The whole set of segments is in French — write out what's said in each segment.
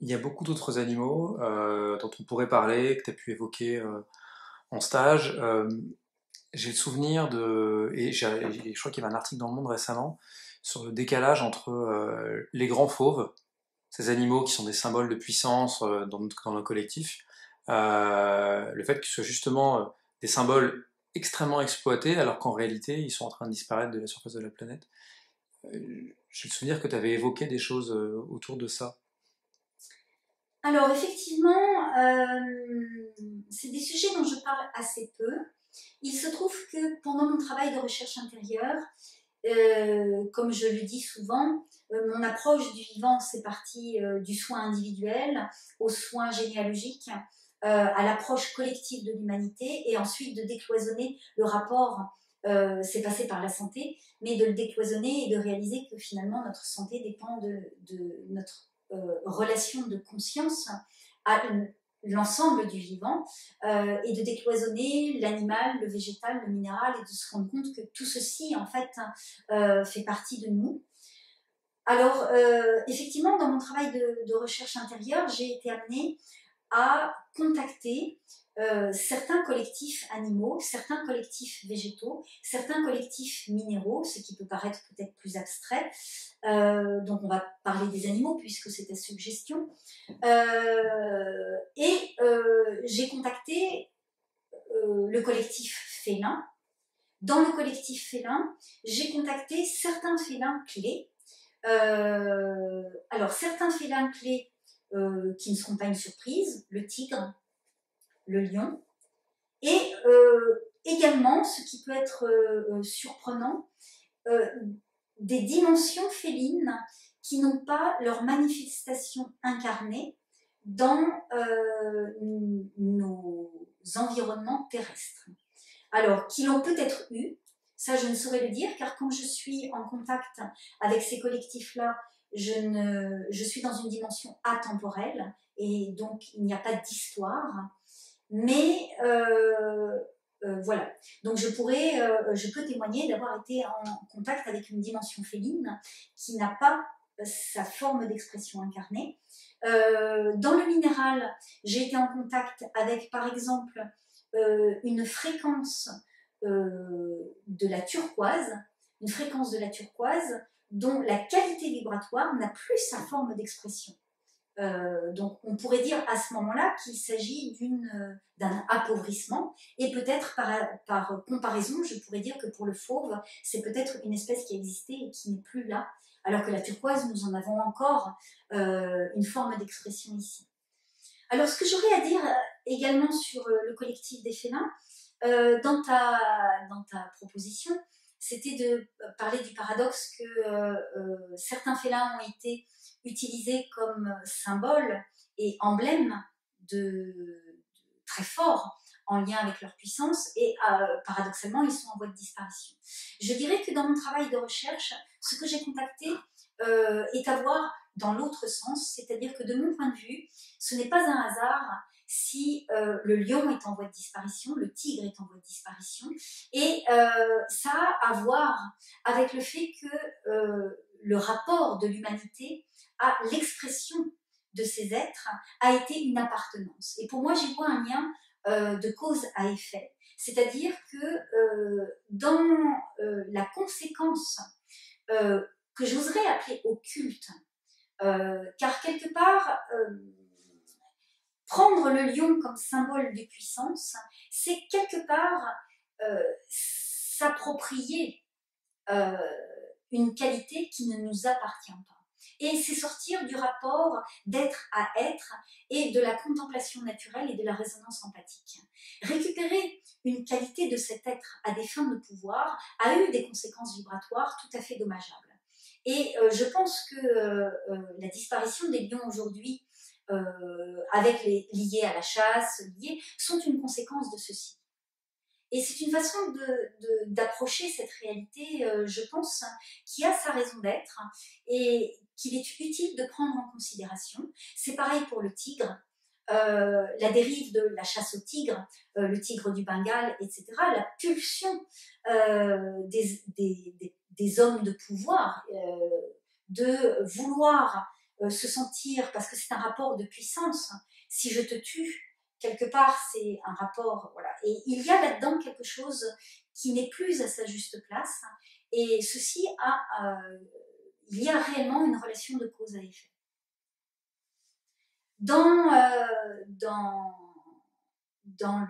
il y a beaucoup d'autres animaux dont on pourrait parler, que tu as pu évoquer en stage. J'ai le souvenir et je crois qu'il y avait un article dans Le Monde récemment, sur le décalage entre les grands fauves, ces animaux qui sont des symboles de puissance dans le collectif, le fait qu'ils soient justement des symboles extrêmement exploités, alors qu'en réalité, ils sont en train de disparaître de la surface de la planète. J'ai le souvenir que tu avais évoqué des choses autour de ça. Alors effectivement, c'est des sujets dont je parle assez peu. Il se trouve que pendant mon travail de recherche intérieure, comme je le dis souvent, mon approche du vivant, c'est parti du soin individuel au soin généalogique, à l'approche collective de l'humanité, et ensuite de décloisonner le rapport, c'est passé par la santé, mais de le décloisonner et de réaliser que finalement notre santé dépend de notre relation de conscience à l'ensemble du vivant, et de décloisonner l'animal, le végétal, le minéral, et de se rendre compte que tout ceci, en fait, fait partie de nous. Alors, effectivement, dans mon travail de recherche intérieure, j'ai été amenée à contacter certains collectifs animaux, certains collectifs végétaux, certains collectifs minéraux, ce qui peut paraître peut-être plus abstrait. Donc on va parler des animaux puisque c'est ta suggestion. J'ai contacté le collectif félin. Dans le collectif félin, j'ai contacté certains félins clés. Alors certains félins clés qui ne seront pas une surprise, le tigre, le lion, et également, ce qui peut être surprenant, euh, des dimensions félines qui n'ont pas leur manifestation incarnée dans nos environnements terrestres. Alors, qui l'ont peut-être eu, ça je ne saurais le dire, car quand je suis en contact avec ces collectifs-là, je suis dans une dimension atemporelle, et donc il n'y a pas d'histoire. Mais voilà. Donc je peux témoigner d'avoir été en contact avec une dimension féline qui n'a pas sa forme d'expression incarnée. Dans le minéral, j'ai été en contact avec, par exemple, une fréquence une fréquence de la turquoise dont la qualité vibratoire n'a plus sa forme d'expression. Donc on pourrait dire à ce moment-là qu'il s'agit d'un appauvrissement, et peut-être par comparaison, je pourrais dire que pour le fauve, c'est peut-être une espèce qui existait et qui n'est plus là, alors que la turquoise, nous en avons encore une forme d'expression ici. Alors ce que j'aurais à dire également sur le collectif des félins, dans ta proposition, c'était de parler du paradoxe que certains félins ont été utilisés comme symbole et emblème très fort en lien avec leur puissance, et paradoxalement ils sont en voie de disparition. Je dirais que dans mon travail de recherche, ce que j'ai contacté est à voir dans l'autre sens, c'est-à-dire que de mon point de vue, ce n'est pas un hasard si le lion est en voie de disparition, le tigre est en voie de disparition, et ça a à voir avec le fait que le rapport de l'humanité à l'expression de ces êtres a été une appartenance. Et pour moi, j'y vois un lien de cause à effet, c'est-à-dire que dans la conséquence que j'oserais appeler occulte, car quelque part, prendre le lion comme symbole de puissance, c'est quelque part s'approprier euh, une qualité qui ne nous appartient pas. Et c'est sortir du rapport d'être à être et de la contemplation naturelle et de la résonance empathique. Récupérer une qualité de cet être à des fins de pouvoir a eu des conséquences vibratoires tout à fait dommageables. Et je pense que la disparition des lions aujourd'hui, liés à la chasse, sont une conséquence de ceci. Et c'est une façon d'approcher cette réalité, je pense, qui a sa raison d'être et qu'il est utile de prendre en considération. C'est pareil pour le tigre, la dérive de la chasse au tigre, le tigre du Bengale, etc. La pulsion des hommes de pouvoir de vouloir se sentir, parce que c'est un rapport de puissance, si je te tue, quelque part c'est un rapport, voilà. Et il y a là-dedans quelque chose qui n'est plus à sa juste place, et ceci il y a réellement une relation de cause à effet. Dans, dans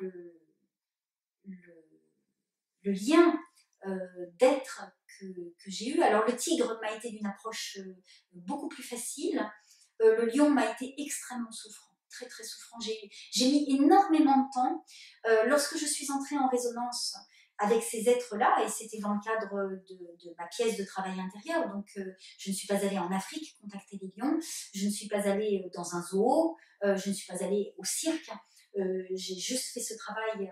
le lien d'être que j'ai eu, alors le tigre m'a été d'une approche beaucoup plus facile, le lion m'a été extrêmement souffrant, très très souffrant. J'ai mis énormément de temps. Lorsque je suis entrée en résonance avec ces êtres-là, et c'était dans le cadre de ma pièce de travail intérieur, donc je ne suis pas allée en Afrique contacter les lions, je ne suis pas allée dans un zoo, je ne suis pas allée au cirque, j'ai juste fait ce travail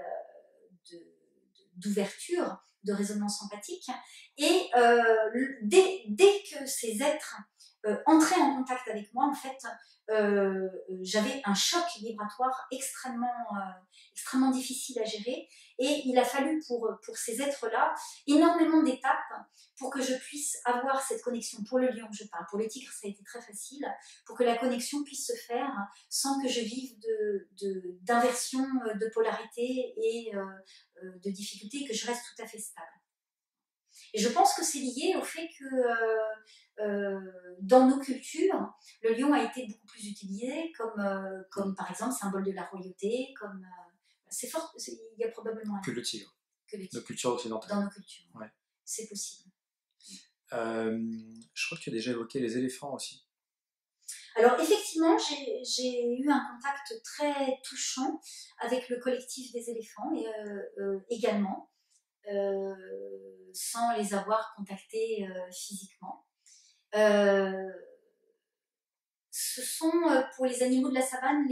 d'ouverture, de résonance empathique, et dès que ces êtres entraient en contact avec moi, en fait, j'avais un choc vibratoire extrêmement difficile à gérer, et il a fallu pour ces êtres-là énormément d'étapes pour que je puisse avoir cette connexion. Pour le lion, je parle. Pour le tigre, ça a été très facile, pour que la connexion puisse se faire sans que je vive d'inversion de polarité et de difficultés, et que je reste tout à fait stable. Et je pense que c'est lié au fait que dans nos cultures, le lion a été beaucoup plus utilisé comme par exemple symbole de la royauté, comme c'est fort, il y a probablement que le tigre. Que le tigre. Nos cultures occidentales. Dans nos cultures, ouais. C'est possible. Je crois que tu as déjà évoqué les éléphants aussi. Alors effectivement, j'ai eu un contact très touchant avec le collectif des éléphants et, également. Sans les avoir contactés physiquement. Ce sont pour les animaux de la savane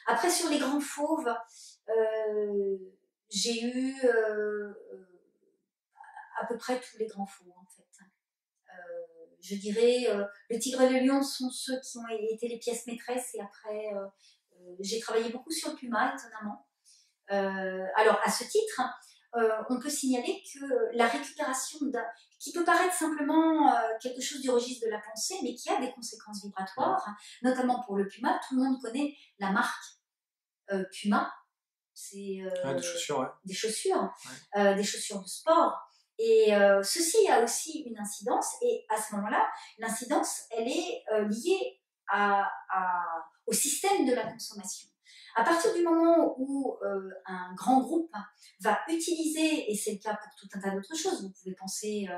Après sur les grands fauves, j'ai eu à peu près tous les grands fauves en fait. Je dirais le tigre et le lion sont ceux qui ont été les pièces maîtresses, et après j'ai travaillé beaucoup sur le puma étonnamment. Alors à ce titre, on peut signaler que la récupération qui peut paraître simplement quelque chose du registre de la pensée, mais qui a des conséquences vibratoires, notamment pour le puma. Tout le monde connaît la marque Puma. C'est des chaussures, ouais. Des chaussures de sport. Et ceci a aussi une incidence, et à ce moment-là, l'incidence, elle est liée au système de la consommation. À partir du moment où un grand groupe va utiliser, et c'est le cas pour tout un tas d'autres choses, vous pouvez penser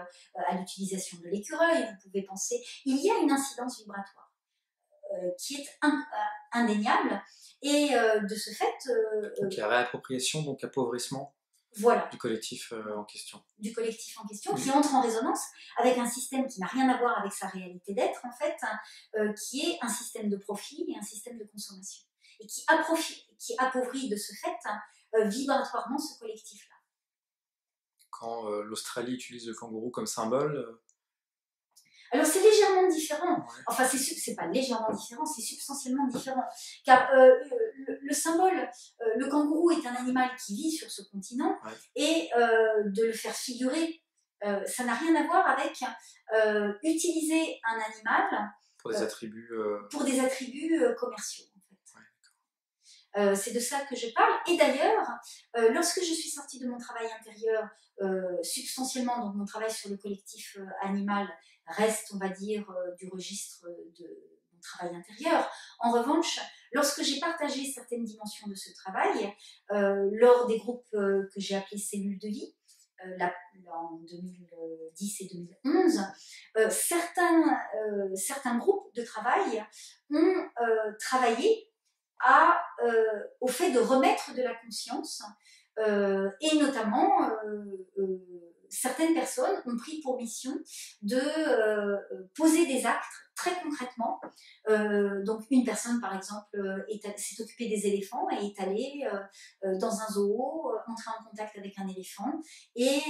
à l'utilisation de l'écureuil, vous pouvez penser, il y a une incidence vibratoire qui est indéniable, et de ce fait... donc il y a réappropriation, donc appauvrissement. Voilà. Du collectif en question. Du collectif en question, qui entre en résonance avec un système qui n'a rien à voir avec sa réalité d'être, en fait, qui est un système de profit et un système de consommation. Et qui appauvrit de ce fait vibratoirement ce collectif-là. Quand l'Australie utilise le kangourou comme symbole alors c'est légèrement différent, ouais. Enfin c'est pas légèrement différent, c'est substantiellement différent, car le symbole, le kangourou est un animal qui vit sur ce continent, ouais. Et de le faire figurer, ça n'a rien à voir avec utiliser un animal pour des attributs, commerciaux. C'est de ça que je parle. Et d'ailleurs, lorsque je suis sortie de mon travail intérieur, substantiellement, donc mon travail sur le collectif animal reste, on va dire, du registre de mon travail intérieur. En revanche, lorsque j'ai partagé certaines dimensions de ce travail, lors des groupes que j'ai appelés cellules de vie, en 2010 et 2011, certains groupes de travail ont travaillé au fait de remettre de la conscience, et notamment certaines personnes ont pris pour mission de poser des actes très concrètement. Donc une personne par exemple s'est occupée des éléphants et est allée dans un zoo, entrer en contact avec un éléphant et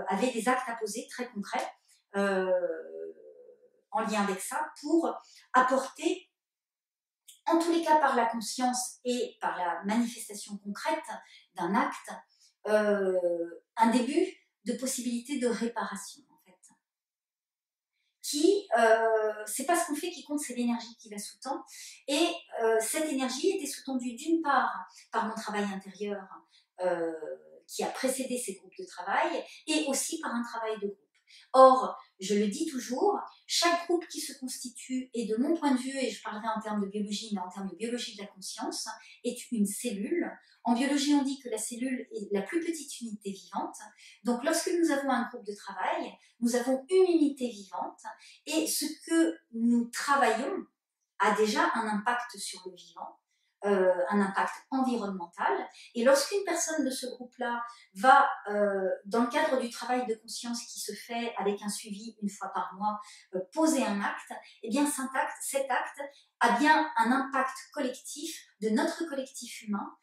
avait des actes à poser très concrets en lien avec ça pour apporter, en tous les cas par la conscience et par la manifestation concrète d'un acte, un début de possibilité de réparation en fait. c'est pas ce qu'on fait qui compte, c'est l'énergie qui la sous-tend. Et cette énergie était sous-tendue d'une part par mon travail intérieur euh, qui a précédé ces groupes de travail, et aussi par un travail de groupe. Or, je le dis toujours, chaque groupe qui se constitue, et de mon point de vue, et je parlerai en termes de biologie, mais en termes de biologie de la conscience, est une cellule. En biologie, on dit que la cellule est la plus petite unité vivante. Donc, lorsque nous avons un groupe de travail, nous avons une unité vivante, et ce que nous travaillons a déjà un impact sur le vivant, un impact environnemental. Et lorsqu'une personne de ce groupe-là va, dans le cadre du travail de conscience qui se fait avec un suivi une fois par mois, poser un acte, eh bien cet acte a bien un impact collectif de notre collectif humain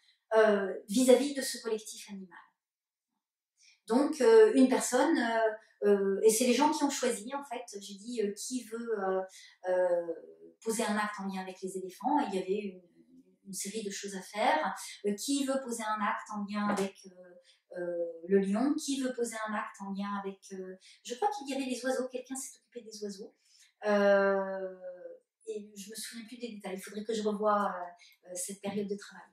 vis-à-vis de ce collectif animal. Donc, une personne, et c'est les gens qui ont choisi, en fait, j'ai dit qui veut poser un acte en lien avec les éléphants, et il y avait une série de choses à faire. Qui veut poser un acte en lien avec le lion, qui veut poser un acte en lien avec... je crois qu'il y avait les oiseaux, quelqu'un s'est occupé des oiseaux. Et je me souviens plus des détails, il faudrait que je revoie cette période de travail.